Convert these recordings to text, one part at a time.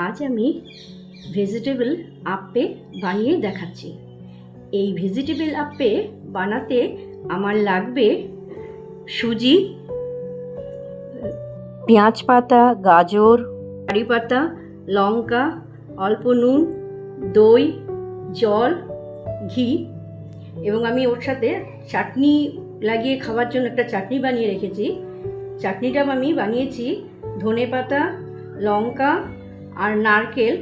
আজ আমি ভেজিটেবল আপ্পে বানিয়ে দেখাচ্ছি। এই ভেজিটেবল আপ্পে বানাতে আমার লাগবে সুজি, পেঁয়াজ পাতা, গাজর, কারি পাতা, লঙ্কা, অল্প নুন, দই, জল, ঘি এবং আমি ওর সাথে চাটনি লাগিয়ে খাওয়ার জন্য একটা চাটনি বানিয়ে রেখেছি। চাটনিটা আমি বানিয়েছি ধনে পাতা, লঙ্কা আর নারকেল,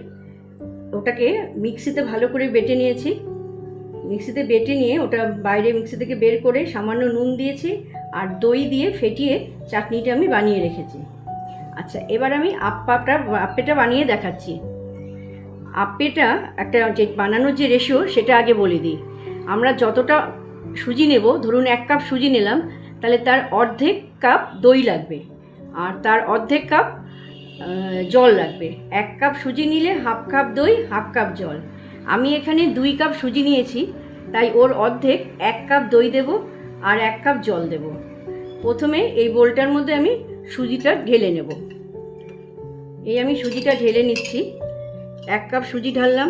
ওটাকে মিক্সিতে ভালো করে বেটে নিয়েছি। মিক্সিতে বেটে নিয়ে ওটা বাইরে মিক্সি থেকে বের করে সামান্য নুন দিয়েছি আর দই দিয়ে ফেটিয়ে চাটনিটা আমি বানিয়ে রেখেছি। আচ্ছা, এবার আমি আপ্পেটা বানিয়ে দেখাচ্ছি। আপ্পেটা একটা যে বানানোর যে রেশিও সেটা আগে বলে দিই। আমরা যতটা সুজি নেব, ধরুন 1 কাপ সুজি নিলাম, তাহলে তার অর্ধেক কাপ দই লাগবে আর তার অর্ধেক কাপ জল লাগবে। 1 কাপ সুজি নিলে 1/2 কাপ দই, 1/2 কাপ জল। আমি এখানে 2 কাপ সুজি নিয়েছি, তাই ওর অর্ধেক 1 কাপ দই দেব আর 1 কাপ জল দেব। প্রথমে এই বোলটার মধ্যে আমি সুজিটা ঢেলে নেব। এই আমি সুজিটা ঢেলে নিচ্ছি। 1 কাপ সুজি ঢাললাম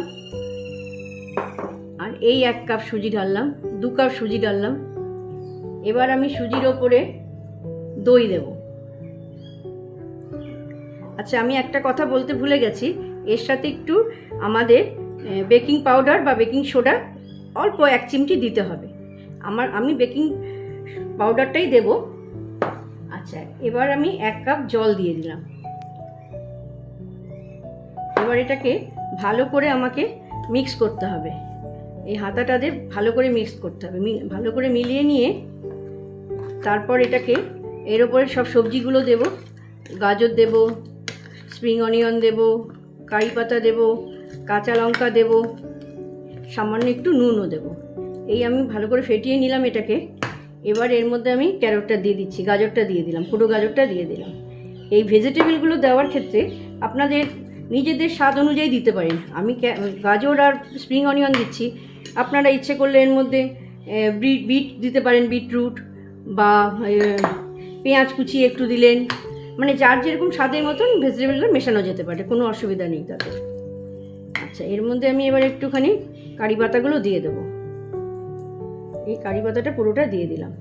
আর এই 1 কাপ সুজি ঢাললাম, 2 কাপ সুজি ঢাললাম। এবার আমি সুজির ওপরে দই দেব। আচ্ছা, আমি একটা কথা বলতে ভুলে গেছি, এর সাথে একটু আমাদের বেকিং পাউডার বা বেকিং সোডা অল্প 1 চিমটি দিতে হবে। আমি বেকিং পাউডারটাই দেব। আচ্ছা, এবার আমি 1 কাপ জল দিয়ে দিলাম। এবার এটাকে ভালো করে আমাকে মিক্স করতে হবে। এই হাতাটা দিয়ে ভালো করে মিক্স করতে হবে। ভালো করে মিলিয়ে নিয়ে তারপর এটাকে এর ওপরে সব সবজিগুলো দেব। গাজর দেব, স্প্রিং অনিয়ন দেব, কারি পাতা দেব, কাঁচা লঙ্কা দেব, সামান্য একটু নুনও দেব। এই আমি ভালো করে ফেটিয়ে নিলাম এটাকে। এবার এর মধ্যে আমি ক্যারটটা দিয়ে দিচ্ছি, গাজরটা দিয়ে দিলাম, পুরো গাজরটা দিয়ে দিলাম। এই ভেজিটেবলগুলো দেওয়ার ক্ষেত্রে আপনাদের নিজেদের স্বাদ অনুযায়ী দিতে পারেন। আমি গাজর আর স্প্রিং অনিয়ন দিচ্ছি, আপনারা ইচ্ছে করলে এর মধ্যে বিট দিতে পারেন, বিটরুট বা পেঁয়াজ কুচি একটু দিলেন, মানে যার যেরকম স্বাদের মতন ভেজিটেবলগুলো মেশানো যেতে পারে, কোনো অসুবিধা নেই তাতে। আচ্ছা, এর মধ্যে আমি এবার একটুখানি কারি পাতাগুলো দিয়ে দেবো। এই কারি পাতাটা পুরোটা দিয়ে দিলাম।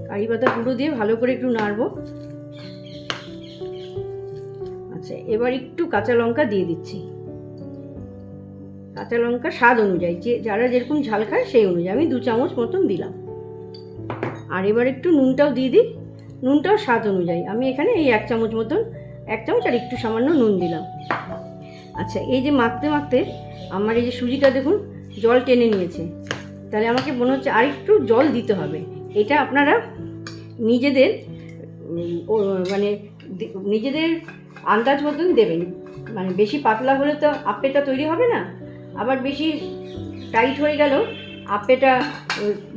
কারি পাতা পুরো দিয়ে ভালো করে একটু নাড়বো। আচ্ছা, এবার একটু কাঁচা লঙ্কা দিয়ে দিচ্ছি। কাঁচা লঙ্কা স্বাদ অনুযায়ী, যারা যেরকম ঝাল খায় সেই অনুযায়ী আমি 2 চামচ মতন দিলাম। আর এবার একটু নুনটাও দিয়ে দিই। নুনটাও স্বাদ অনুযায়ী, আমি এখানে এই 1 চামচ মতন, 1 চামচ আর একটু সামান্য নুন দিলাম। আচ্ছা, এই যে মাখতে মাখতে আমার এই যে সুজিটা দেখুন জল টেনে নিয়েছে, তাহলে আমাকে মনে হচ্ছে আর একটু জল দিতে হবে। এটা আপনারা নিজেদের মানে নিজেদের আন্দাজ মতন দেবেন। মানে বেশি পাতলা হলে তো আপ্পেটা তৈরি হবে না, আবার বেশি টাইট হয়ে গেলেও আপ্পেটা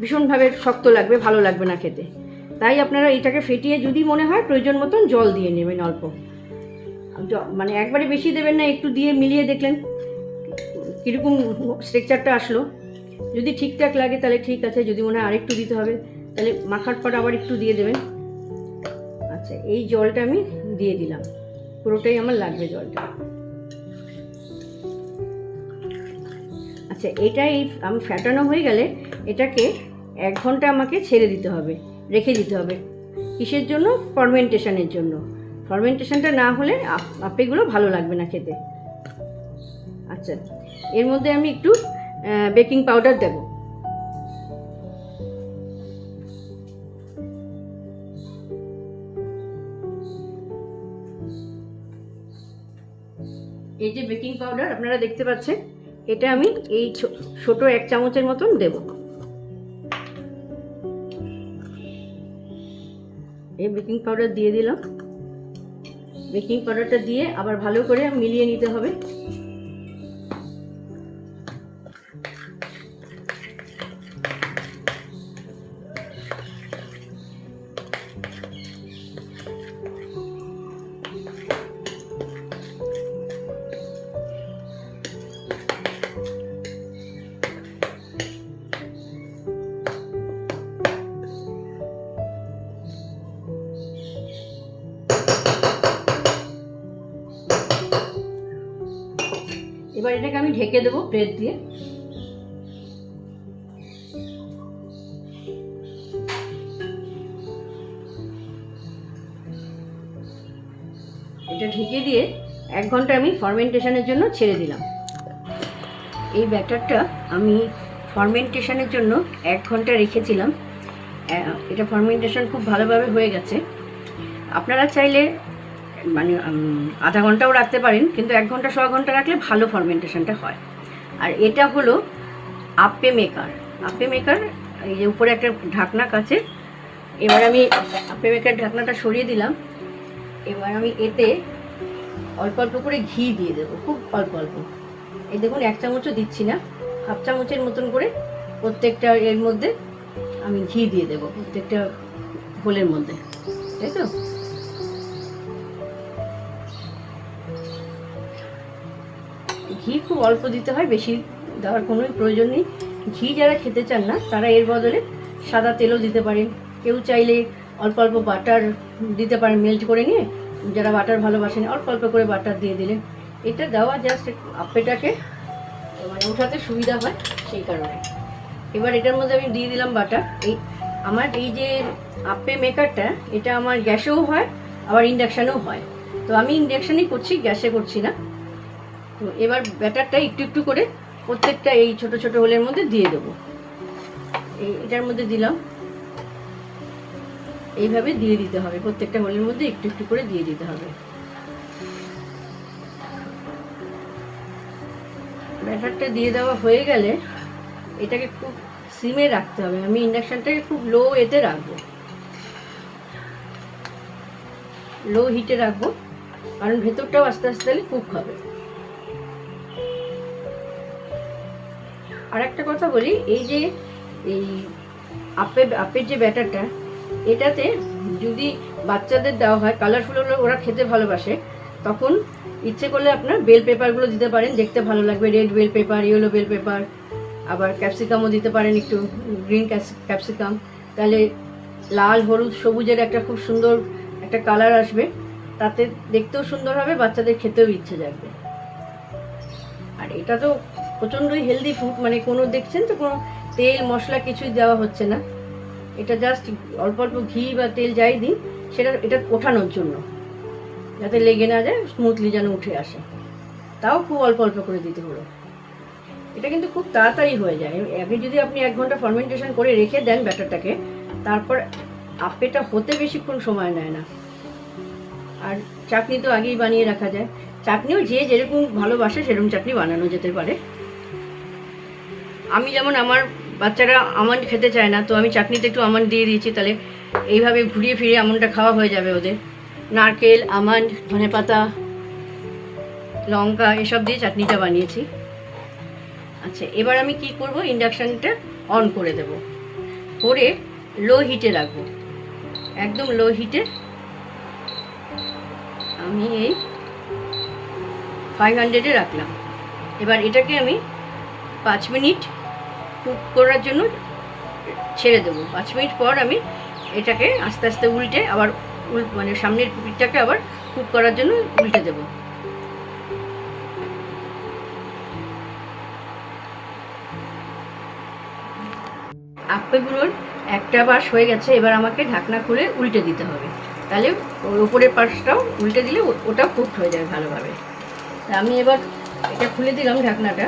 ভীষণভাবে শক্ত লাগবে, ভালো লাগবে না খেতে। তাই আপনারা এটাকে ফেটিয়ে যদি মনে হয় প্রয়োজন মতন জল দিয়ে নেবেন অল্প। মানে একবারে বেশি দেবেন না, একটু দিয়ে মিলিয়ে দেখলেন কীরকম স্ট্রাকচারটা আসলো। যদি ঠিকঠাক লাগে তাহলে ঠিক আছে, যদি মনে হয় আরেকটু দিতে হবে তাহলে মাখার পর আবার একটু দিয়ে দেবেন। আচ্ছা, এই জলটা আমি দিয়ে দিলাম, পুরোটাই আমার লাগবে জলটা। আচ্ছা, এটাই আমি ফ্যাটানো হয়ে গেলে এটাকে 1 ঘন্টা আমাকে ছেড়ে দিতে হবে, রেখে দিতে হবে। কিসের জন্য? ফার্মেন্টেশনের জন্য। ফার্মেন্টেশনটা না হলে আপ্পেগুলো ভালো লাগবে না খেতে। আচ্ছা, এর মধ্যে আমি একটু বেকিং পাউডার দেব। এই যে বেকিং পাউডার আপনারা দেখতে পাচ্ছেন, এটা আমি এই ছোট 1 চামচের মতন দেব। এই বেকিং পাউডার দিয়ে দিলাম। বেকিং পাউডারটা দিয়ে আবার ভালো করে মিলিয়ে নিতে হবে। এবার এটাকে আমি ঢেকে দেবো প্লেট দিয়ে। এটা ঢেকে দিয়ে 1 ঘন্টা আমি ফার্মেন্টেশনের জন্য ছেড়ে দিলাম। এই ব্যাটারটা আমি ফার্মেন্টেশনের জন্য 1 ঘন্টা রেখেছিলাম। এটা ফার্মেন্টেশন খুব ভালোভাবে হয়ে গেছে। আপনারা চাইলে মানে আধা ঘন্টাও রাখতে পারেন, কিন্তু 1 ঘন্টা 1.25 ঘন্টা রাখলে ভালো ফার্মেন্টেশনটা হয়। আর এটা হলো আপ্পে মেকার। আপ্পে মেকার এই যে উপরে একটা ঢাকনা কাছে। এবার আমি আপ্পে মেকার ঢাকনাটা সরিয়ে দিলাম। এবার আমি এতে অল্প অল্প করে ঘি দিয়ে দেবো, খুব অল্প অল্প। এই দেখুন 1 চামচও দিচ্ছি না, 1/2 চামচের মতন করে প্রত্যেকটা এর মধ্যে আমি ঘি দিয়ে দেবো, প্রত্যেকটা হোলের মধ্যে, তাই তো। ঘি খুব অল্প দিতে হয়, বেশি দেওয়ার কোনো প্রয়োজন নেই। ঘি যারা খেতে চান না তারা এর বদলে সাদা তেলও দিতে পারেন। কেউ চাইলে অল্প অল্প বাটার দিতে পারেন, মেল্ট করে নিয়ে। যারা বাটার ভালোবাসেন অল্প অল্প করে বাটার দিয়ে দিলেন। এটা দেওয়া জাস্ট আপ্পেটাকে মানে ওঠাতে সুবিধা হয়, সেই কারণে। এবার এটার মধ্যে আমি দিয়ে দিলাম বাটার। আমার এই যে আপ্পে মেকারটা, এটা আমার গ্যাসেও হয় আবার ইন্ডাকশানেও হয়। তো আমি ইন্ডাকশানেই করছি, গ্যাসে করছি না। তো এবার ব্যাটারটা একটু একটু করে প্রত্যেকটা এই ছোট ছোট হোলের মধ্যে দিয়ে দেবো। এটার মধ্যে দিলাম, এইভাবে দিয়ে দিতে হবে। প্রত্যেকটা হোলের মধ্যে একটু একটু করে দিয়ে দিতে হবে। ব্যাটারটা দিয়ে দেওয়া হয়ে গেলে এটাকে খুব সিমে রাখতে হবে। আমি ইন্ডাকশানটাকে খুব লো এতে রাখবো, লো হিটে রাখবো, কারণ ভেতরটাও আস্তে আস্তে কুক হবে। আর একটা কথা বলি, এই যে এই আপের যে ব্যাটারটা, এটাতে যদি বাচ্চাদের দেওয়া হয়, কালারফুল হলে ওরা খেতে ভালোবাসে, তখন ইচ্ছে করলে আপনার বেল পেপারগুলো দিতে পারেন, দেখতে ভালো লাগবে। Red bell pepper, yellow bell pepper, আবার ক্যাপসিকামও দিতে পারেন, একটু গ্রিন ক্যাপসিকাম। তাহলে লাল হলুদ সবুজের একটা খুব সুন্দর একটা কালার আসবে, তাতে দেখতেও সুন্দর হবে, বাচ্চাদের খেতেও ইচ্ছে জাগবে। আর এটা তো প্রচণ্ডই হেলদি ফুড, মানে কোনো দেখছেন তো কোনো তেল মশলা কিছুই দেওয়া হচ্ছে না। এটা জাস্ট অল্প অল্প ঘি বা তেল যাই দিন, এটা ওঠানোর জন্য, যাতে লেগে না যায়, স্মুথলি যেন উঠে আসে। তাও খুব অল্প অল্প করে দিতে হলো। এটা কিন্তু খুব তাড়াতাড়ি হয়ে যায়। আগে যদি আপনি 1 ঘন্টা ফার্মেন্টেশন করে রেখে দেন ব্যাটারটাকে, তারপর আপ্পেটা হতে বেশিক্ষণ সময় নেয় না। আর চাটনি তো আগেই বানিয়ে রাখা যায়। চাটনিও যে যেরকম ভালোবাসে সেরকম চাটনি বানানো যেতে পারে। আমি যেমন, আমার বাচ্চারা আমন্ড খেতে চায় না, তো আমি চাটনিতে একটু আমন্ড দিয়ে দিয়েছি, তাহলে এইভাবে ঘুরিয়ে ফিরিয়ে আমন্ডটা খাওয়া হয়ে যাবে ওদের। নারকেল, আমন্ড, ধনেপাতা, লঙ্কা এসব দিয়ে চাটনিটা বানিয়েছি। আচ্ছা, এবার আমি কি করব, ইন্ডাকশানটা অন করে দেব, করে লো হিটে রাখবো, একদম লো হিটে। আমি এই 500-এ রাখলাম। এবার এটাকে আমি 5 মিনিট কুক করার জন্য ছেড়ে দেবো। 5 মিনিট পর আমি এটাকে আস্তে আস্তে উল্টে আবার মানে সামনের পিঠটাকে আবার কুক করার জন্য উল্টে দেবো। আপ্পেগুলোর একটা বাস হয়ে গেছে, এবার আমাকে ঢাকনা খুলে উল্টে দিতে হবে, তাহলে উপরের পাশটাও উল্টে দিলে ওটাও কুকড হয়ে যাবে ভালোভাবে। আমি এবার এটা খুলে দিলাম, ঢাকনাটা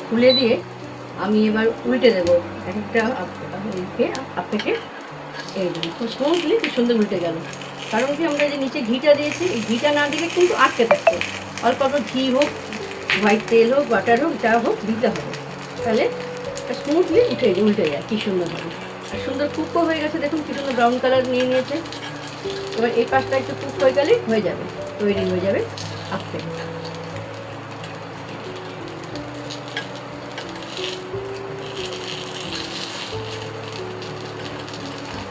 খুলে দিয়ে আমি এবার উল্টে দেবো একটা আপ্পেকে। এই খুব স্মুথলি খুব সুন্দর উল্টে গেল। কারণ কি, আমরা যে নিচে ঘিটা দিয়েছি, এই ঘিটা না দিলে কিন্তু আটকে থাকছে। অল্প অল্প ঘি হোক, হোয়াইট তেল হোক, বাটার হোক, যা হোক দিতে হবে, তাহলে স্মুথলি উল্টে যায় কী সুন্দর হবে। আর সুন্দর কুকও হয়ে গেছে, দেখুন কী সুন্দর ব্রাউন কালার নিয়ে নিয়েছে। এবার এই পাশটা একটু কুক হয়ে গেলেই হয়ে যাবে, তৈরি হয়ে যাবে আপ্পে।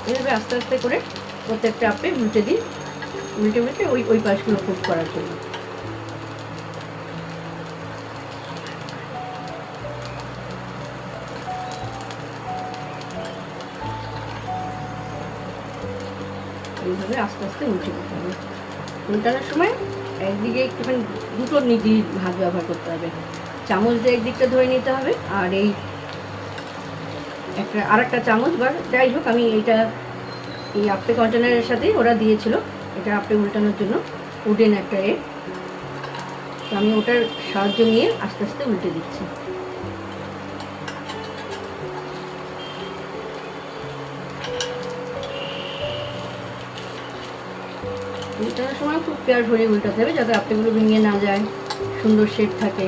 এভাবে আস্তে আস্তে করে প্রত্যেকটা আপ্পে উল্টে দিই, উল্টে উল্টে ওই পাশগুলো কুক করার জন্য। এইভাবে আস্তে আস্তে উল্টে দিতে হবে। উল্টানোর সময় একদিকে একটুখানি দুটো নিচে হাত ব্যবহার করতে হবে, চামচ দিয়ে একদিকটা ধরে নিতে হবে, আর এই আরেকটা চামচ বা যাই হোক, আমি এইটা এই আপ্পে কন্টেনারের সাথে ওরা দিয়েছিল এটা আপ্পে উল্টানোর জন্য, উডেন একটা তো আমি ওটার সাহায্য নিয়ে আস্তে আস্তে উল্টে দিচ্ছি। উল্টানোর সময় খুব কেয়ারফুলি উল্টাতে হবে যাতে আপ্পেগুলো ভেঙে না যায়, সুন্দর শেপ থাকে।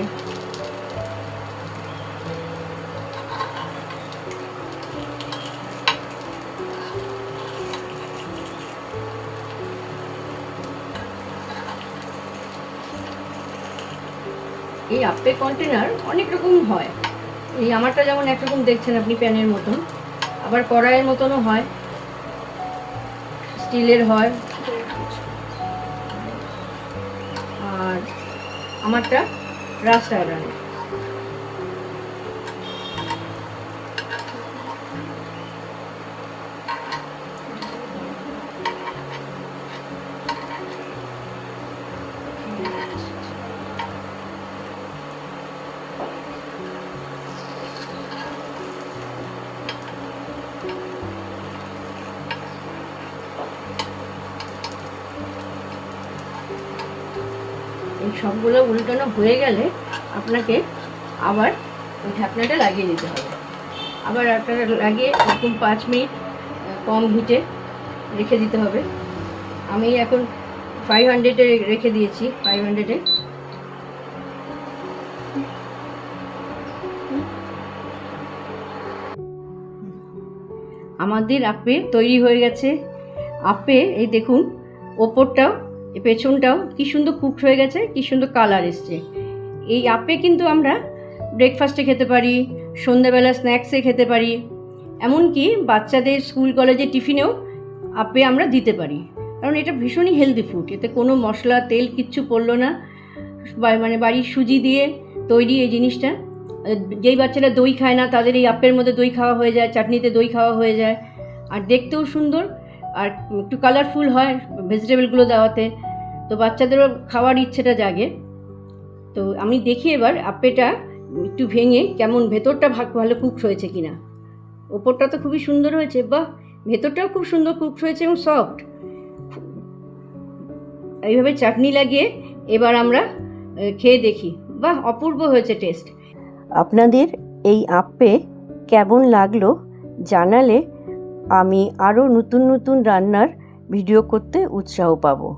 এই আপ্পে কন্টেনার অনেক রকম হয়, এই আমারটা যেমন একরকম দেখছেন আপনি, প্যানের মতন, আবার কড়াইয়ের মতনও হয়, স্টিলের হয়, আর আমারটা রাস্ট আয়রনের। এই সবগুলো উল্টানো হয়ে গেলে আপনাকে আবার ওই ঢাকনাটা লাগিয়ে দিতে হবে, আবার একটা লাগিয়ে এরকম 5 মিনিট কম হিটে রেখে দিতে হবে। আমি এখন 500-এ রেখে দিয়েছি, 500-এ। আমাদের আপ্পে তৈরি হয়ে গেছে। আপ্পে এই দেখুন, ওপরটাও পেছনটাও কি সুন্দর কুকড হয়ে গেছে, কি সুন্দর কালার এসছে। এই আপ্পে কিন্তু আমরা ব্রেকফাস্টে খেতে পারি, সন্ধ্যাবেলা স্ন্যাক্সে খেতে পারি, এমনকি বাচ্চাদের স্কুল কলেজে টিফিনেও আপ্পে আমরা দিতে পারি, কারণ এটা ভীষণই হেলদি ফুড। এতে কোনো মশলা তেল কিচ্ছু পড়লো না, মানে বাড়ির সুজি দিয়ে তৈরি এই জিনিসটা। যেই বাচ্চারা দই খায় না তাদের এই আপ্পের মধ্যে দই খাওয়া হয়ে যায়, চাটনিতে দই খাওয়া হয়ে যায়, আর দেখতেও সুন্দর, আর একটু কালারফুল হয় ভেজিটেবলগুলো দেওয়াতে, তো বাচ্চাদেরও খাওয়ার ইচ্ছেটা জাগে। তো আমি দেখি এবার আপ্পেটা একটু ভেঙে কেমন ভেতরটা ভালো কুকড হয়েছে কিনা। ওপরটা তো খুবই সুন্দর হয়েছে, বাহ, ভেতরটাও খুব সুন্দর কুকড হয়েছে এবং সফট। এইভাবে চাটনি লাগিয়ে এবার আমরা খেয়ে দেখি, বাহ, অপূর্ব হয়েছে টেস্ট। আপনাদের এই আপ্পে কেমন লাগলো জানালে আমি আরও নতুন নতুন রান্নার ভিডিও করতে উৎসাহ পাবো।